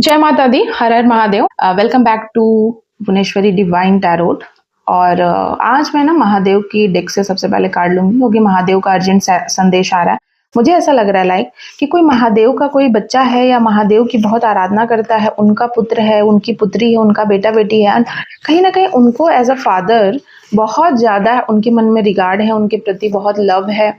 जय माता दी, हर हर Mahadev. Welcome back to Bhuvaneshwari divine tarot. और आज मैं ना महादेव की डेक से सबसे पहले कार्ड लूंगी क्योंकि महादेव का अर्जेंट संदेश आ रहा है। मुझे ऐसा लग रहा है लाइक कि कोई महादेव का कोई बच्चा है या महादेव की बहुत आराधना करता है, उनका पुत्र है, उनकी पुत्री है, उनका बेटा बेटी है, कहीं ना कहीं उनको एज अ फादर बहुत ज्यादा उनके मन में रिगार्ड है, उनके प्रति बहुत लव है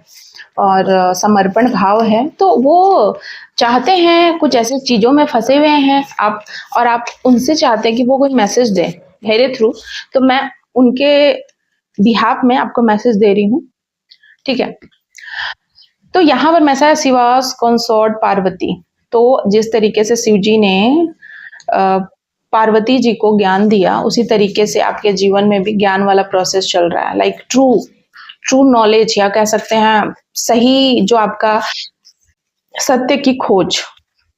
और समर्पण भाव है। तो वो चाहते हैं, कुछ ऐसी चीजों में फंसे हुए हैं आप, और आप उनसे चाहते हैं कि वो कोई मैसेज दें मेरे थ्रू। तो मैं उनके बिहाफ में आपको मैसेज दे रही हूँ, ठीक है। तो यहाँ पर मैसेज शिवास कंसोर्ट पार्वती। तो जिस तरीके से शिव जी ने पार्वती जी को ज्ञान दिया, उसी तरीके से आपके जीवन में भी ज्ञान वाला प्रोसेस चल रहा है। लाइक ट्रू नॉलेज, या कह सकते हैं सही, जो आपका सत्य की खोज।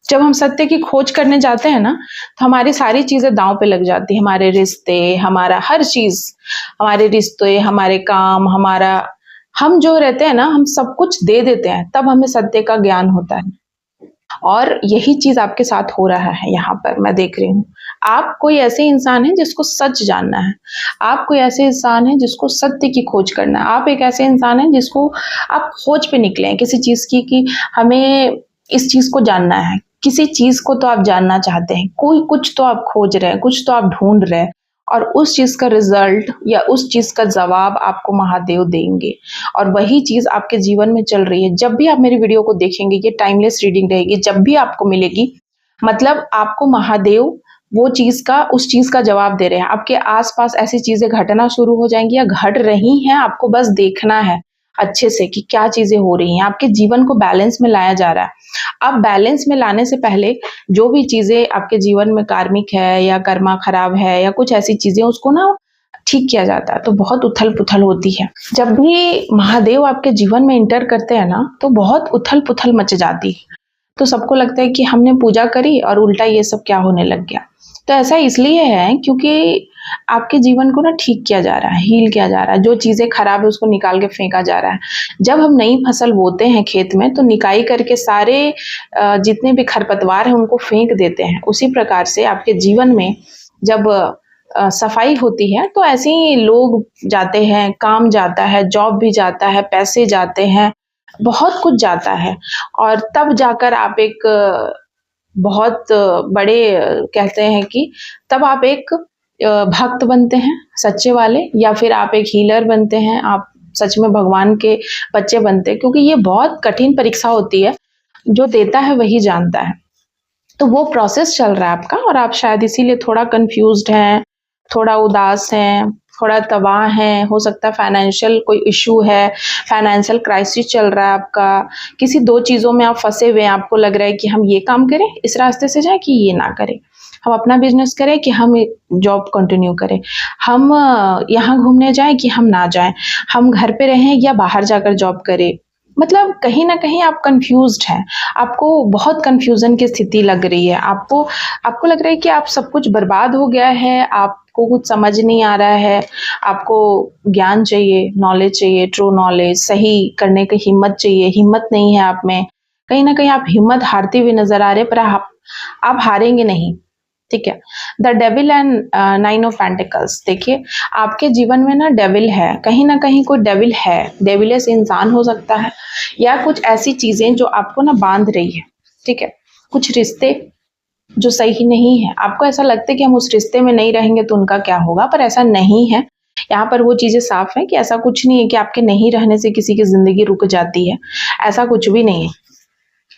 जब हम सत्य की खोज करने जाते हैं ना, तो हमारी सारी चीजें दांव पे लग जाती है। हमारे रिश्ते, हमारा हर चीज, हमारे रिश्ते, हमारे काम, हमारा, हम जो रहते हैं ना, हम सब कुछ दे देते हैं, तब हमें सत्य का ज्ञान होता है। और यही चीज आपके साथ हो रहा है। यहाँ पर मैं देख रही हूँ, आप कोई ऐसे इंसान है जिसको सच जानना है, आप कोई ऐसे इंसान है जिसको सत्य की खोज करना है, आप एक ऐसे इंसान है जिसको आप खोज पे निकले हैं किसी चीज की, कि हमें इस चीज को जानना है। किसी चीज को तो आप जानना चाहते हैं, कोई कुछ तो आप खोज रहे हैं, कुछ तो आप ढूंढ रहे हैं, और उस चीज का रिजल्ट या उस चीज का जवाब आपको महादेव देंगे। और वही चीज आपके जीवन में चल रही है। जब भी आप मेरी वीडियो को देखेंगे, ये टाइमलेस रीडिंग रहेगी, जब भी आपको मिलेगी, मतलब आपको महादेव वो चीज का, उस चीज का जवाब दे रहे हैं। आपके आसपास ऐसी चीजें घटना शुरू हो जाएंगी या घट रही हैं, आपको बस देखना है अच्छे से कि क्या चीजें हो रही हैं। आपके जीवन को बैलेंस में लाया जा रहा है। अब बैलेंस में लाने से पहले जो भी चीजें आपके जीवन में कार्मिक है या कर्मा खराब है या कुछ ऐसी चीजें, उसको ना ठीक किया जाता है। तो बहुत उथल पुथल होती है। जब भी महादेव आपके जीवन में इंटर करते हैं ना, तो बहुत उथल पुथल मच जाती है। तो सबको लगता है कि हमने पूजा करी और उल्टा ये सब क्या होने लग गया। तो ऐसा इसलिए है क्योंकि आपके जीवन को ना ठीक किया जा रहा है, हील किया जा रहा है। जो चीजें खराब है उसको निकाल के फेंका जा रहा है। जब हम नई फसल बोते हैं खेत में, तो निकाई करके सारे जितने भी खरपतवार हैं उनको फेंक देते हैं। उसी प्रकार से आपके जीवन में जब सफाई होती है, तो ऐसे ही लोग जाते हैं, काम जाता है, जॉब भी जाता है, पैसे जाते हैं, बहुत कुछ जाता है। और तब जाकर आप एक बहुत बड़े, कहते हैं कि तब आप एक भक्त बनते हैं सच्चे वाले, या फिर आप एक हीलर बनते हैं, आप सच में भगवान के बच्चे बनते हैं। क्योंकि ये बहुत कठिन परीक्षा होती है, जो देता है वही जानता है। तो वो प्रोसेस चल रहा है आपका, और आप शायद इसीलिए थोड़ा कंफ्यूज्ड हैं, थोड़ा उदास हैं, थोड़ा तबाह हैं। हो सकता है फाइनेंशियल कोई इशू है, फाइनेंशियल क्राइसिस चल रहा है आपका। किसी दो चीज़ों में आप फंसे हुए हैं। आपको लग रहा है कि हम ये काम करें, इस रास्ते से जाए, कि ये ना करें, हम अपना बिजनेस करें कि हम जॉब कंटिन्यू करें, हम यहाँ घूमने जाएं कि हम ना जाएं, हम घर पे रहें या बाहर जाकर जॉब करें। मतलब कहीं ना कहीं आप कंफ्यूज्ड हैं, आपको बहुत कंफ्यूजन की स्थिति लग रही है। आपको आपको लग रहा है कि आप सब कुछ बर्बाद हो गया है, आपको कुछ समझ नहीं आ रहा है। आपको ज्ञान चाहिए, नॉलेज चाहिए, ट्रू नॉलेज, सही करने की हिम्मत चाहिए, हिम्मत नहीं है आप में। कहीं ना कहीं आप हिम्मत हारते हुए नजर आ रहे, पर आप हारेंगे नहीं, ठीक है। The devil and 9 of pentacles. देखिए, आपके जीवन में ना डेविल है, कहीं ना कहीं कोई डेविल है। डेविलियस इंसान हो सकता है, या कुछ ऐसी चीजें जो आपको ना बांध रही है, ठीक है। कुछ रिश्ते जो सही नहीं है, आपको ऐसा लगता है कि हम उस रिश्ते में नहीं रहेंगे तो उनका क्या होगा, पर ऐसा नहीं है। यहाँ पर वो चीजें साफ है कि ऐसा कुछ नहीं है कि आपके नहीं रहने से किसी की जिंदगी रुक जाती है, ऐसा कुछ भी नहीं है।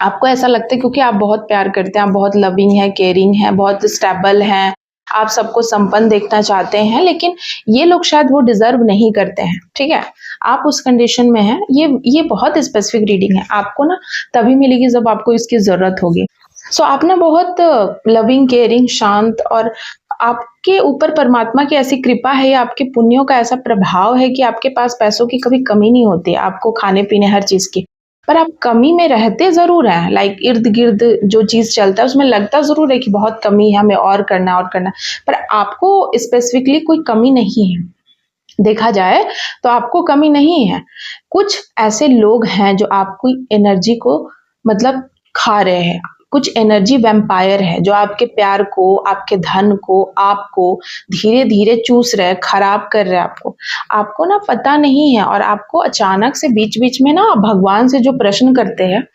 आपको ऐसा लगता है क्योंकि आप बहुत प्यार करते हैं, आप बहुत लविंग है, केयरिंग है, बहुत स्टेबल हैं, आप सबको संपन्न देखना चाहते हैं, लेकिन ये लोग शायद वो डिजर्व नहीं करते हैं, ठीक है। आप उस कंडीशन में हैं। ये बहुत स्पेसिफिक रीडिंग है, आपको ना तभी मिलेगी जब आपको इसकी जरूरत होगी। सो आप ना बहुत लविंग, केयरिंग, शांत, और आपके ऊपर परमात्मा की ऐसी कृपा है या आपके पुण्यों का ऐसा प्रभाव है कि आपके पास पैसों की कभी कमी नहीं होती, आपको खाने पीने हर चीज की। पर आप कमी में रहते जरूर हैं। लाइक इर्द गिर्द जो चीज चलता है उसमें लगता जरूर है कि बहुत कमी है, हमें और करना और करना, पर आपको स्पेसिफिकली कोई कमी नहीं है। देखा जाए तो आपको कमी नहीं है। कुछ ऐसे लोग हैं जो आपकी एनर्जी को मतलब खा रहे हैं, कुछ एनर्जी वैम्पायर है जो आपके प्यार को, आपके धन को, आपको धीरे-धीरे चूस रहा है, खराब कर रहा है आपको। आपको ना पता नहीं है और आपको अचानक से बीच-बीच में ना भगवान से जो प्रश्न करते हैं,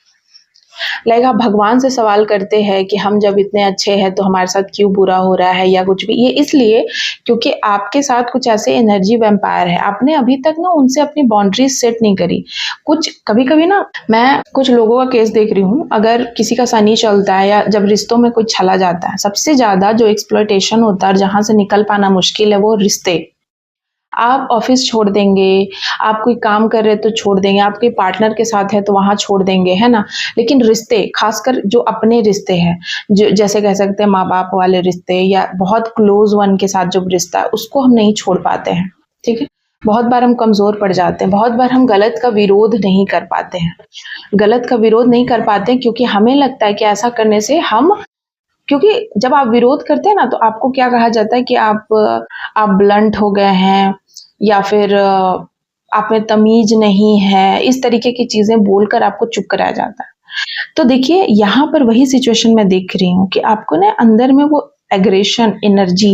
लाइक आप भगवान से सवाल करते हैं कि हम जब इतने अच्छे हैं तो हमारे साथ क्यों बुरा हो रहा है या कुछ भी। ये इसलिए क्योंकि आपके साथ कुछ ऐसे एनर्जी वैम्पायर है, आपने अभी तक ना उनसे अपनी बाउंड्रीज सेट नहीं करी। कुछ कभी-कभी ना मैं कुछ लोगों का केस देख रही हूँ, अगर किसी का शनि चलता है या जब रिश्तों में कुछ छला जाता है, सबसे ज़्यादा जो एक्सप्लॉयटेशन होता है और जहाँ से निकल पाना मुश्किल है वो रिश्ते। आप ऑफिस छोड़ देंगे, आप कोई काम कर रहे हैं तो छोड़ देंगे, आप कोई पार्टनर के साथ है तो वहाँ छोड़ देंगे, है ना? लेकिन रिश्ते, खासकर जो अपने रिश्ते हैं, जो जैसे कह सकते हैं माँ-बाप वाले रिश्ते या बहुत क्लोज़ वन के साथ जो रिश्ता है, उसको हम नहीं छोड़ पाते हैं, ठीक है? बहुत बार हम कमज़ोर पड़ जाते हैं, बहुत बार हम गलत का विरोध नहीं कर पाते हैं। गलत का विरोध नहीं कर पाते हैं क्योंकि हमें लगता है कि ऐसा करने से हम, क्योंकि जब आप विरोध करते हैं ना तो आपको क्या कहा जाता है कि आप ब्लंट हो गए हैं या फिर आप में तमीज नहीं है, इस तरीके की चीजें बोलकर आपको चुप कराया जाता है। तो देखिए यहाँ पर वही सिचुएशन मैं देख रही हूँ कि आपको ना अंदर में वो एग्रेशन एनर्जी,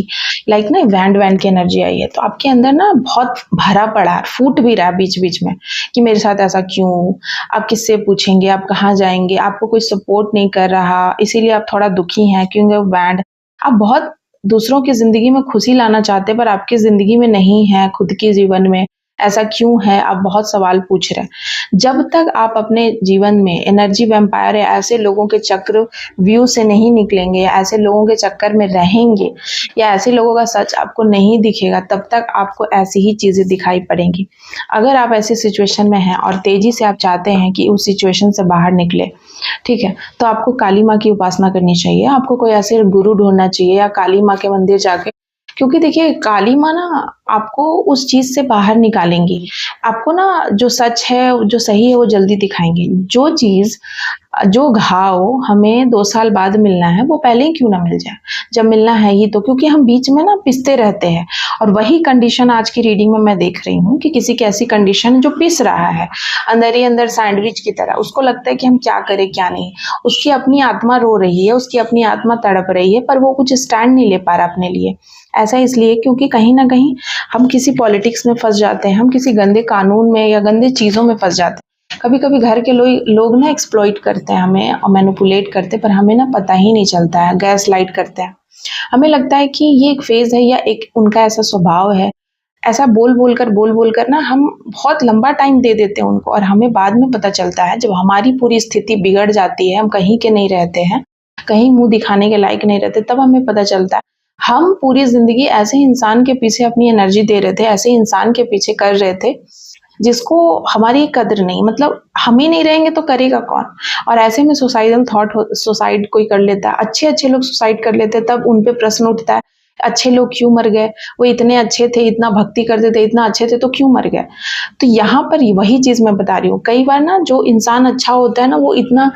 लाइक ना वैंड वैंड की एनर्जी आई है, तो आपके अंदर ना बहुत भरा पड़ा है, फूट भी रहा है बीच बीच में कि मेरे साथ ऐसा क्यों, आप किससे पूछेंगे, आप कहाँ जाएंगे, आपको कोई सपोर्ट नहीं कर रहा, इसीलिए आप थोड़ा दुखी हैं क्योंकि वैंड, आप बहुत दूसरों की जिंदगी में खुशी लाना चाहते हैं पर आपकी जिंदगी में नहीं है, खुद के जीवन में ऐसा क्यों है, आप बहुत सवाल पूछ रहे हैं। जब तक आप अपने जीवन में एनर्जी वैम्पायर है ऐसे लोगों के चक्र व्यू से नहीं निकलेंगे, ऐसे लोगों के चक्कर में रहेंगे या ऐसे लोगों का सच आपको नहीं दिखेगा, तब तक आपको ऐसी ही चीजें दिखाई पड़ेंगी। अगर आप ऐसी सिचुएशन में हैं और तेजी से आप चाहते हैं कि उस सिचुएशन से बाहर निकले, ठीक है, तो आपको काली माँ की उपासना करनी चाहिए, आपको कोई ऐसे गुरु ढूंढना चाहिए या काली माँ के मंदिर जाके, क्योंकि देखिए काली माँ ना आपको उस चीज से बाहर निकालेंगी, आपको ना जो सच है जो सही है वो जल्दी दिखाएंगे। जो चीज, जो घाव हमें 2 साल बाद मिलना है वो पहले ही क्यों ना मिल जाए, जब मिलना है ही तो, क्योंकि हम बीच में ना पिसते रहते हैं। और वही कंडीशन आज की रीडिंग में मैं देख रही हूँ कि किसी की ऐसी कंडीशन जो पिस रहा है अंदर ही अंदर सैंडविच की तरह, उसको लगता है कि हम क्या करें क्या नहीं, उसकी अपनी आत्मा रो रही है, उसकी अपनी आत्मा तड़प रही है पर वो कुछ स्टैंड नहीं ले पा रहा अपने लिए। ऐसा इसलिए क्योंकि कहीं ना कहीं हम किसी पॉलिटिक्स में फंस जाते हैं, हम किसी गंदे कानून में या गंदे चीजों में फंस जाते हैं। कभी कभी घर के लोग ना एक्सप्लॉइट करते हैं हमें और मैनिपुलेट करते हैं, पर हमें ना पता ही नहीं चलता है, गैस लाइट करते हैं। हमें लगता है कि ये एक फेज है या एक उनका ऐसा स्वभाव है, ऐसा बोल बोल कर ना हम बहुत लंबा टाइम दे देते हैं उनको, और हमें बाद में पता चलता है जब हमारी पूरी स्थिति बिगड़ जाती है, हम कहीं के नहीं रहते हैं, कहीं मुंह दिखाने के लायक नहीं रहते, तब हमें पता चलता है हम पूरी जिंदगी ऐसे इंसान के पीछे अपनी एनर्जी दे रहे थे, ऐसे इंसान के पीछे कर रहे थे जिसको हमारी कद्र नहीं, मतलब हम ही नहीं रहेंगे तो करेगा कौन। और ऐसे में सुसाइडल थॉट, सुसाइड कोई कर लेता है, अच्छे अच्छे लोग सुसाइड कर लेते हैं, तब उन पे प्रश्न उठता है अच्छे लोग क्यों मर गए, वो इतने अच्छे थे, इतना भक्ति करते थे, इतना अच्छे थे, तो क्यों मर गए। तो यहाँ पर वही चीज मैं बता रही हूँ, कई बार ना जो इंसान अच्छा होता है ना वो इतना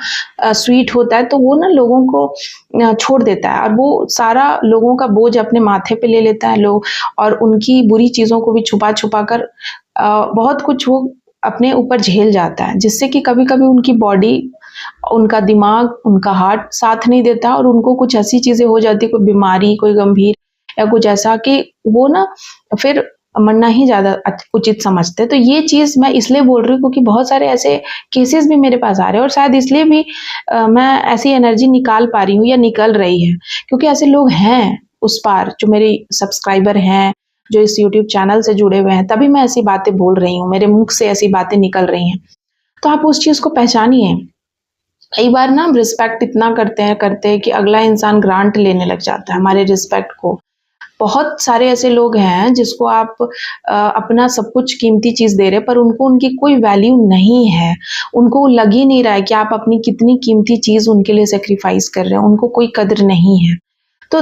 स्वीट होता है तो वो ना लोगों को छोड़ देता है और वो सारा लोगों का बोझ अपने माथे पे ले लेता है लोग, और उनकी बुरी चीजों को भी छुपा छुपा कर बहुत कुछ वो अपने ऊपर झेल जाता है, जिससे कि कभी कभी उनकी बॉडी, उनका दिमाग, उनका हार्ट साथ नहीं देता और उनको कुछ ऐसी चीजें हो जाती है, कोई बीमारी, कोई गंभीर या कुछ ऐसा कि वो ना फिर मरना ही ज्यादा उचित समझते हैं। तो ये चीज मैं इसलिए बोल रही हूँ क्योंकि बहुत सारे ऐसे केसेस भी मेरे पास आ रहे हैं और शायद इसलिए भी मैं ऐसी एनर्जी निकाल पा रही हूँ या निकल रही है, क्योंकि ऐसे लोग हैं उस पार जो मेरे सब्सक्राइबर हैं, जो इस यूट्यूब चैनल से जुड़े हुए हैं, तभी मैं ऐसी बातें बोल रही हूँ, मेरे मुख से ऐसी बातें निकल रही हैं। तो आप उस चीज को पहचानिए। कई बार ना हम रिस्पेक्ट इतना करते हैं कि अगला इंसान ग्रांट लेने लग जाता है हमारे रिस्पेक्ट को। बहुत सारे ऐसे लोग हैं जिसको आप अपना सब कुछ कीमती चीज दे रहे हैं पर उनको उनकी कोई वैल्यू नहीं है, उनको लग ही नहीं रहा है कि आप अपनी कितनी कीमती चीज उनके लिए सेक्रीफाइस कर रहे हैं, उनको कोई कद्र नहीं है। तो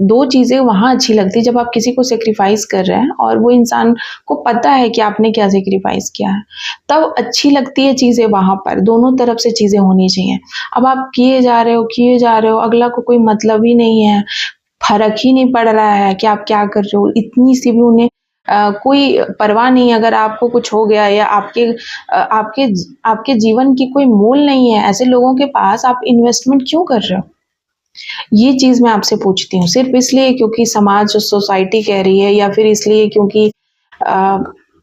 दो चीजें वहां अच्छी लगती है जब आप किसी को सेक्रीफाइस कर रहे हैं और वो इंसान को पता है कि आपने क्या सेक्रीफाइस किया है, तब अच्छी लगती है चीजें। वहां पर दोनों तरफ से चीजें होनी चाहिए। अब आप किए जा रहे हो, अगला को कोई मतलब ही नहीं है, फर्क ही नहीं पड़ रहा है कि आप क्या कर रहे हो, इतनी सी भी उन्हें कोई परवाह नहीं अगर आपको कुछ हो गया या आपके आपके जीवन की कोई मोल नहीं है, ऐसे लोगों के पास आप इन्वेस्टमेंट क्यों कर रहे हो? ये चीज़ मैं आपसे पूछती हूँ, सिर्फ़ इसलिए क्योंकि समाज और सोसाइटी कह रही है या फिर इसलिए क्योंकि अ,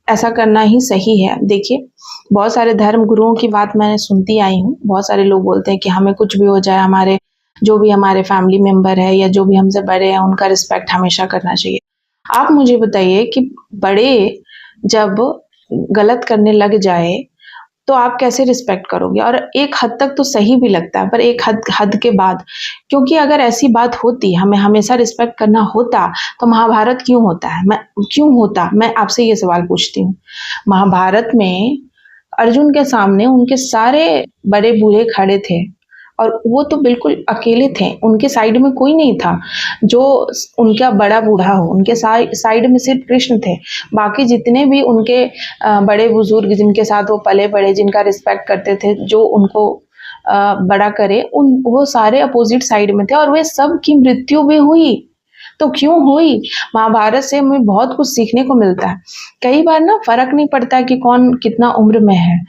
ऐसा करना ही सही है। देखिए, बहुत सारे धर्म गुरुओं की बात मैंने सुनती आई हूँ। बहुत सारे लोग बोलते हैं कि हमें कुछ भी हो जाए, हमारे जो भी हमारे फैमिली मेंबर है या जो भी हमसे बड़े हैं, उनका रिस्पेक्ट हमेशा करना चाहिए। आप मुझे बताइए कि बड़े जब गलत करने लग जाए, तो आप कैसे रिस्पेक्ट करोगे? और एक हद तक तो सही भी लगता है, पर एक हद हद के बाद, क्योंकि अगर ऐसी बात होती, हमें हमेशा रिस्पेक्ट करना होता, तो महाभारत क्यों होता है? क्यों होता? मैं आपसे ये सवाल पूछती हूँ। महाभारत में अर्जुन के सामने उनके सारे बड़े-बूढ़े खड़े थे और वो तो बिल्कुल अकेले थे, उनके साइड में कोई नहीं था, जो उनका बड़ा बूढ़ा हो, उनके साइड में सिर्फ कृष्ण थे। बाकी जितने भी उनके बड़े-बुजुर्ग जिनके साथ वो पले-बड़े, जिनका रिस्पेक्ट करते थे, जो उनको बड़ा करे, वो सारे अपोज़िट साइड में थे और वे सब की मृत्यु भी हुई। तो क्यों हुई? महाभारत से हमें बहुत कुछ सीखने को मिलता है। कई बार ना फ़र्क नहीं पड़ता कि कौन कितना उम्र में है।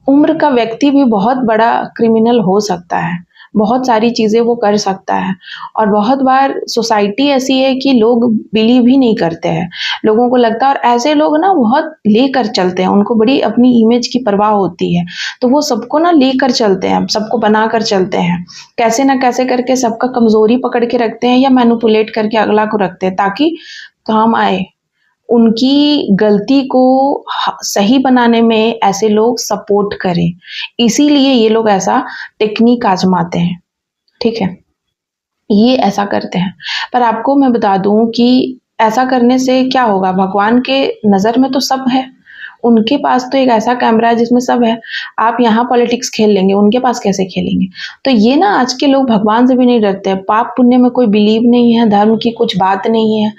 उम्र का व्यक्ति भी बहुत बड़ा क्रिमिनल हो सकता है, बहुत सारी चीज़ें वो कर सकता है और बहुत बार सोसाइटी ऐसी है कि लोग बिलीव ही नहीं करते हैं। लोगों को लगता है और ऐसे लोग ना बहुत लेकर चलते हैं, उनको बड़ी अपनी इमेज की परवाह होती है, तो वो सबको ना लेकर चलते हैं, सबको बनाकर चलते हैं। कैसे ना कैसे करके सबका कमज़ोरी पकड़ के रखते हैं या मैनिपुलेट करके अगला को रखते हैं ताकि काम आए। उनकी गलती को सही बनाने में ऐसे लोग सपोर्ट करें। इसीलिए ये लोग ऐसा टेक्नीक आज़माते हैं, ठीक है? ये ऐसा करते हैं। पर आपको मैं बता दूँ कि ऐसा करने से क्या होगा? भगवान के नज़र में तो सब है। उनके पास तो एक ऐसा कैमरा है जिसमें सब है। आप यहाँ पॉलिटिक्स खेल लेंगे, उनके पास कैसे खेलेंगे? तो ये ना आज के लोग भगवान से भी नहीं डरते हैं। पाप पुण्य में कोई बिलीव नहीं है, धर्म की कुछ बात नहीं है।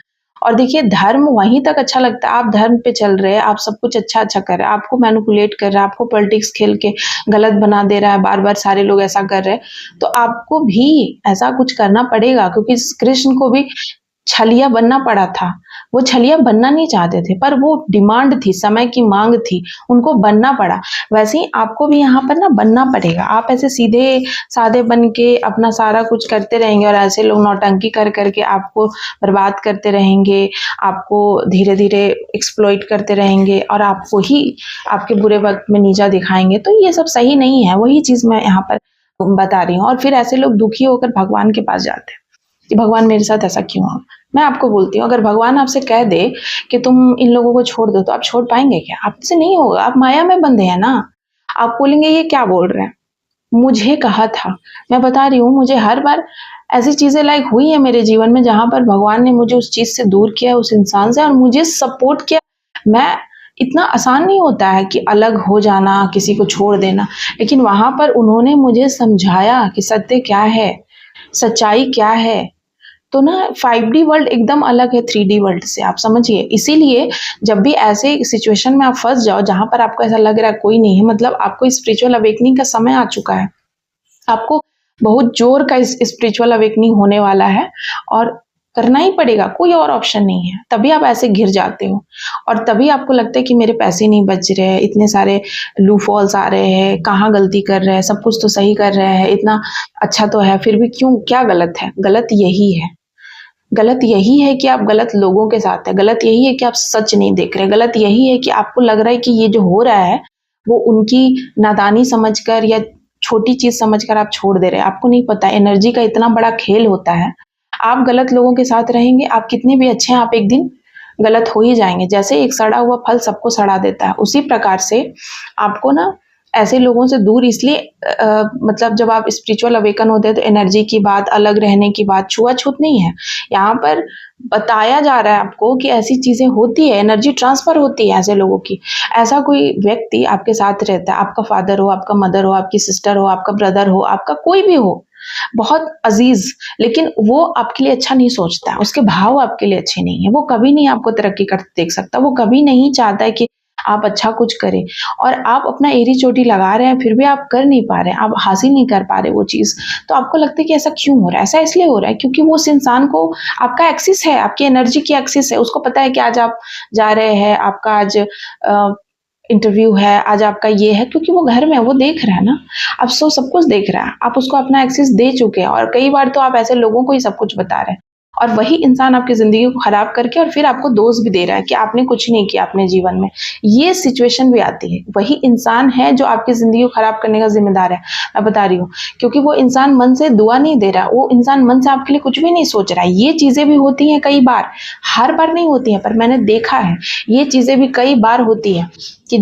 और देखिए धर्म वहीं तक अच्छा लगता है, आप धर्म पे चल रहे हैं, आप सब कुछ अच्छा-अच्छा कर रहे हैं, आपको मैनिपुलेट कर रहा है, आपको पॉलिटिक्स खेल के गलत बना दे रहा है, बार-बार सारे लोग ऐसा कर रहे हैं, तो आपको भी ऐसा कुछ करना पड़ेगा क्योंकि कृष्ण को भी छलिया बनना पड़ा था। वो छलिया बनना नहीं चाहते थे, पर वो डिमांड थी, समय की माँग थी, उनको बनना पड़ा। वैसे ही आपको भी यहाँ पर ना बनना पड़ेगा। आप ऐसे सीधे-साधे बन के अपना सारा कुछ करते रहेंगे और ऐसे लोग नौटंकी कर के आपको बर्बाद करते रहेंगे, आपको धीरे-धीरे एक्सप्लॉइट करते रहेंगे और आपको ही आपके बुरे वक़्त में नीचा दिखाएँगे, तो ये सब सही नहीं है। वही चीज़ मैं यहाँ पर बता रही हूँ और फिर ऐसे लोग दुखी होकर भगवान के पास जाते हैं कि भगवान मेरे साथ ऐसा क्यों हुआ? मैं आपको बोलती हूँ अगर भगवान आपसे कह दे कि तुम इन लोगों को छोड़ दो, तो आप छोड़ पाएँगे क्या? आपसे नहीं होगा, आप माया में बंधे हैं ना। आप बोलेंगे ये क्या बोल रहे हैं? मुझे कहा था, मैं बता रही हूँ मुझे हर बार ऐसी चीज़ें लाइक हुई हैं मेरे जीवन में जहाँ पर भगवान ने मुझे उस चीज़ से दूर किया, उस इंसान से और मुझे सपोर्ट किया। मैं इतना आसान नहीं होता है कि अलग हो जाना, किसी को छोड़ देना, लेकिन वहाँ पर उन्होंने मुझे समझाया कि सत्य क्या है, सच्चाई क्या है। तो ना 5D वर्ल्ड एकदम अलग है 3D वर्ल्ड से, आप समझिए। इसीलिए जब भी ऐसे सिचुएशन में आप फँस जाओ जहाँ पर आपको ऐसा लग रहा है कोई नहीं है, मतलब आपको स्पिरिचुअल अवेकनिंग का समय आ चुका है। आपको बहुत ज़ोर का स्पिरिचुअल अवेकनिंग होने वाला है और करना ही पड़ेगा, कोई और ऑप्शन नहीं है। तभी आप ऐसे घिर जाते हो और तभी आपको लगता है कि मेरे पैसे नहीं बच रहे हैं, इतने सारे लूपहोल्स आ रहे हैं, कहाँ गलती कर रहे हैं, सब कुछ तो सही कर रहे हैं, इतना अच्छा तो है, फिर भी क्यों क्या गलत है? गलत यही है। गलत यही है कि आप गलत लोगों के साथ हैं, गलत यही है कि आप सच नहीं देख रहे, गलत यही है कि आपको लग रहा है कि ये जो हो रहा है, वो उनकी नादानी समझकर या छोटी चीज़ समझकर आप छोड़ दे रहे हैं। आपको नहीं पता एनर्जी का इतना बड़ा खेल होता है। आप गलत लोगों के साथ रहेंगे, आप कितने भी अच्छे हैं, आप एक दिन गलत हो ही जाएँगे। जैसे एक सड़ा हुआ फल सबको सड़ा देता है, उसी प्रकार से आपको ना ऐसे लोगों से दूर इसलिए मतलब जब आप स्पिरिचुअल अवेकन होते हैं तो एनर्जी की बात, अलग रहने की बात, छुआ-छूत नहीं है। यहाँ पर बताया जा रहा है आपको कि ऐसी चीज़ें होती है, एनर्जी ट्रांसफ़र होती है ऐसे लोगों की। ऐसा कोई व्यक्ति आपके साथ रहता है, आपका फ़ादर हो, आपका मदर हो, आपकी सिस्टर हो, आपका ब्रदर हो, आपका कोई भी हो, बहुत अज़ीज़, लेकिन वो आपके लिए अच्छा नहीं सोचता है, उसके भाव आपके लिए अच्छे नहीं हैं, वो कभी नहीं आपको तरक्की करते देख सकता, वो कभी नहीं चाहता है कि आप अच्छा कुछ करें, और आप अपना एड़ी चोटी लगा रहे हैं फिर भी आप कर नहीं पा रहे हैं, आप हासिल नहीं कर पा रहे वो चीज़, तो आपको लगता है कि ऐसा क्यों हो रहा है? ऐसा इसलिए हो रहा है क्योंकि वो उस इंसान को, आपका एक्सिस है, आपकी एनर्जी की एक्सिस है, उसको पता है कि आज आप जा रहे हैं, आपका आज इंटरव्यू है, आज आपका ये है, क्योंकि वो घर में है, वो देख रहा है ना, अब सब कुछ देख रहा है, आप उसको अपना एक्सेस दे चुके हैं, और कई बार तो आप ऐसे लोगों को ही सब कुछ बता रहे हैं, और वही इंसान आपकी ज़िंदगी को खराब करके और फिर आपको दोष भी दे रहा है कि आपने कुछ नहीं किया अपने जीवन में। ये सिचुएशन भी आती है, वही इंसान है जो आपकी ज़िंदगी को खराब करने का ज़िम्मेदार है, मैं बता रही हूँ, क्योंकि वो इंसान मन से दुआ नहीं दे रहा, वो इंसान मन से आपके लिए कुछ भी नहीं सोच रहा है। ये चीज़ें भी होती हैं कई बार, हर बार नहीं होती हैं, पर मैंने देखा है, ये चीज़ें भी कई बार होती हैं कि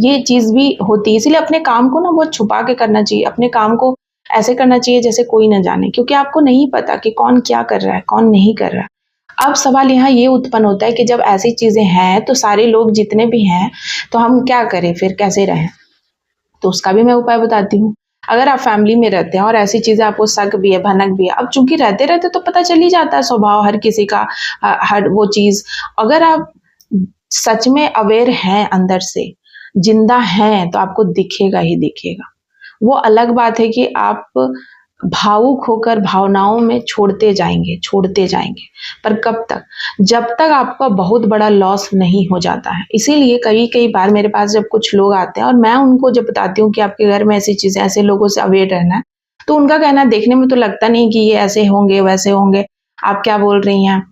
ये चीज़ भी होती है। इसीलिए अपने काम को ना बहुत छुपा के करना चाहिए, अपने काम को ऐसे करना चाहिए जैसे कोई न जाने, क्योंकि आपको नहीं पता कि कौन क्या कर रहा है, कौन नहीं कर रहा है। अब सवाल यहाँ ये उत्पन्न होता है कि जब ऐसी चीज़ें हैं, तो सारे लोग जितने भी हैं, तो हम क्या करें फिर, कैसे रहें? तो उसका भी मैं उपाय बताती हूँ। अगर आप फैमिली में रहते हैं और ऐसी चीज़ें आपको शक भी है, भनक भी है, अब चूँकि रहते-रहते तो पता चल ही जाता है स्वभाव हर किसी का, हर वो चीज़। अगर आप सच में अवेयर हैं अंदर से, जिंदा हैं, तो आपको दिखेगा ही दिखेगा। वो अलग बात है कि आप भावुक होकर भावनाओं में छोड़ते जाएंगे, पर कब तक? जब तक आपका बहुत बड़ा लॉस नहीं हो जाता है। इसीलिए कई बार मेरे पास जब कुछ लोग आते हैं और मैं उनको जब बताती हूँ कि आपके घर में ऐसी चीजें, ऐसे लोगों से अवेयर रहना है, तो उनका कहना है, देखने में तो लगता नहीं कि ये ऐसे होंगे वैसे होंगे, आप क्या बोल रही हैं,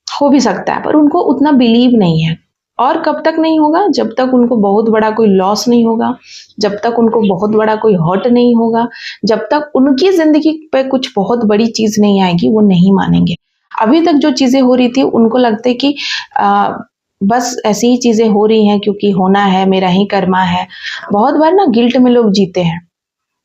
हो भी सकता है, पर उनको उतना बिलीव नहीं है। और कब तक नहीं होगा? जब तक उनको बहुत बड़ा कोई लॉस नहीं होगा, जब तक उनको बहुत बड़ा कोई हर्ट नहीं होगा, जब तक उनकी जिंदगी पे कुछ बहुत बड़ी चीज नहीं आएगी, वो नहीं मानेंगे। अभी तक जो चीजें हो रही थी, उनको लगता है कि बस ऐसी ही चीजें हो रही हैं क्योंकि होना है, मेरा ही कर्मा है। बहुत बार ना गिल्ट में लोग जीते हैं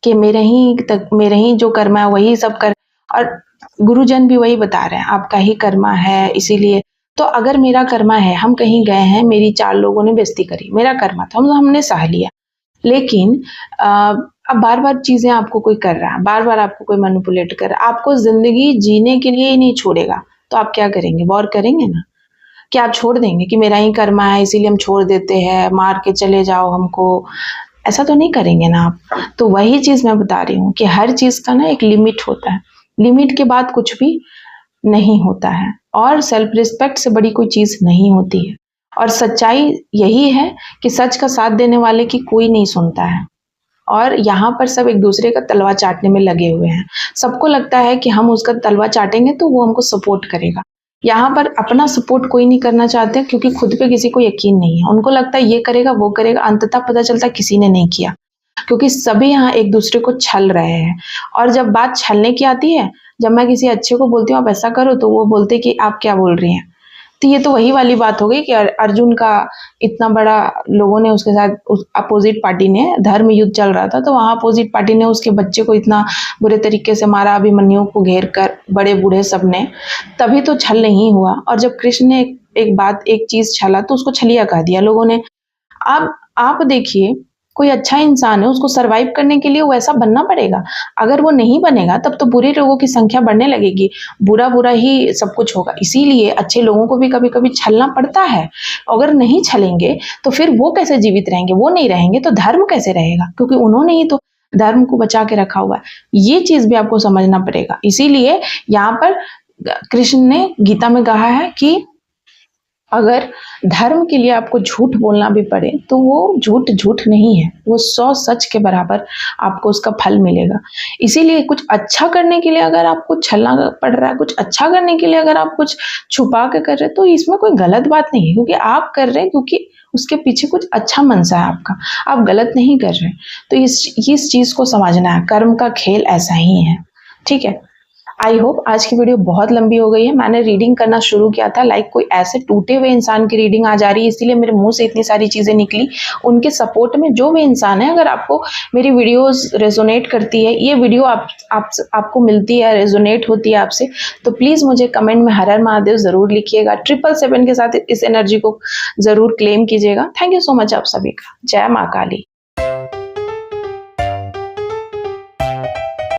कि मेरे ही जो कर्मा है वही सब कर, और गुरुजन भी वही बता रहे हैं, आपका ही कर्मा है, इसीलिए। तो अगर मेरा कर्मा है, हम कहीं गए हैं, मेरी 4 लोगों ने बेइज्जती करी, मेरा कर्मा था, हमने सह लिया। लेकिन अब बार-बार चीज़ें आपको कोई कर रहा है, बार-बार आपको कोई मैनिपुलेट कर रहा है, आपको ज़िंदगी जीने के लिए ही नहीं छोड़ेगा, तो आप क्या करेंगे? वॉर करेंगे ना? क्या आप छोड़ देंगे कि मेरा ही कर्मा है इसीलिए हम छोड़ देते हैं, मार के चले जाओ हमको? ऐसा तो नहीं करेंगे ना आप। तो वही चीज़ मैं बता रही हूँ कि हर चीज़ का ना एक लिमिट होता है, लिमिट के बाद कुछ भी नहीं होता है, और सेल्फ रिस्पेक्ट से बड़ी कोई चीज़ नहीं होती है। और सच्चाई यही है कि सच का साथ देने वाले की कोई नहीं सुनता है, और यहाँ पर सब एक दूसरे का तलवा चाटने में लगे हुए हैं। सबको लगता है कि हम उसका तलवा चाटेंगे तो वो हमको सपोर्ट करेगा। यहाँ पर अपना सपोर्ट कोई नहीं करना चाहते, क्योंकि खुद पे किसी को यकीन नहीं है। उनको लगता है ये करेगा, वो करेगा, अंततः पता चलता है किसी ने नहीं किया, क्योंकि सभी यहाँ एक दूसरे को छल रहे हैं। और जब बात छलने की आती है, जब मैं किसी अच्छे को बोलती हूँ आप ऐसा करो, तो वो बोलते कि आप क्या बोल रही हैं? तो ये तो वही वाली बात हो गई कि अर्जुन का इतना बड़ा, लोगों ने उसके साथ, उस अपोजिट पार्टी ने, धर्म युद्ध चल रहा था, तो वहाँ अपोजिट पार्टी ने उसके बच्चे को इतना बुरे तरीके से मारा, अभिमन्यु को घेर कर, बड़े बूढ़े सब ने, तभी तो छल नहीं हुआ। और जब कृष्ण ने एक चीज छला, तो उसको छलिया कह दिया लोगों ने। अब आप देखिए, कोई अच्छा इंसान है, उसको सरवाइव करने के लिए वैसा बनना पड़ेगा। अगर वो नहीं बनेगा, तब तो बुरे लोगों की संख्या बढ़ने लगेगी, बुरा बुरा ही सब कुछ होगा। इसीलिए अच्छे लोगों को भी कभी कभी छलना पड़ता है। अगर नहीं छलेंगे तो फिर वो कैसे जीवित रहेंगे? वो नहीं रहेंगे तो धर्म कैसे रहेगा? क्योंकि उन्होंने ही तो धर्म को बचा के रखा हुआ है। ये चीज भी आपको समझना पड़ेगा। इसीलिए यहाँ पर कृष्ण ने गीता में कहा है कि अगर धर्म के लिए आपको झूठ बोलना भी पड़े, तो वो झूठ झूठ नहीं है, वो 100 सच के बराबर आपको उसका फल मिलेगा। इसीलिए कुछ अच्छा करने के लिए अगर आपको छलना पड़ रहा है, कुछ अच्छा करने के लिए अगर आप कुछ छुपा के कर रहे हैं, तो इसमें कोई गलत बात नहीं है, क्योंकि आप कर रहे हैं क्योंकि उसके पीछे कुछ अच्छा मनसा है आपका, आप गलत नहीं कर रहे। तो इस चीज को समझना है, कर्म का खेल ऐसा ही है। ठीक है, आई होप आज की वीडियो बहुत लंबी हो गई है। मैंने रीडिंग करना शुरू किया था, लाइक कोई ऐसे टूटे हुए इंसान की रीडिंग आ जा रही है, इसीलिए मेरे मुंह से इतनी सारी चीजें निकली। उनके सपोर्ट में जो भी इंसान है, अगर आपको मेरी वीडियोस रेजोनेट करती है, ये वीडियो आपको मिलती है, रेजोनेट होती है आपसे, तो प्लीज मुझे कमेंट में हर हर महादेव जरूर लिखिएगा। 777 के साथ इस एनर्जी को जरूर क्लेम कीजिएगा। थैंक यू सो मच आप सभी का। जय माँ काली।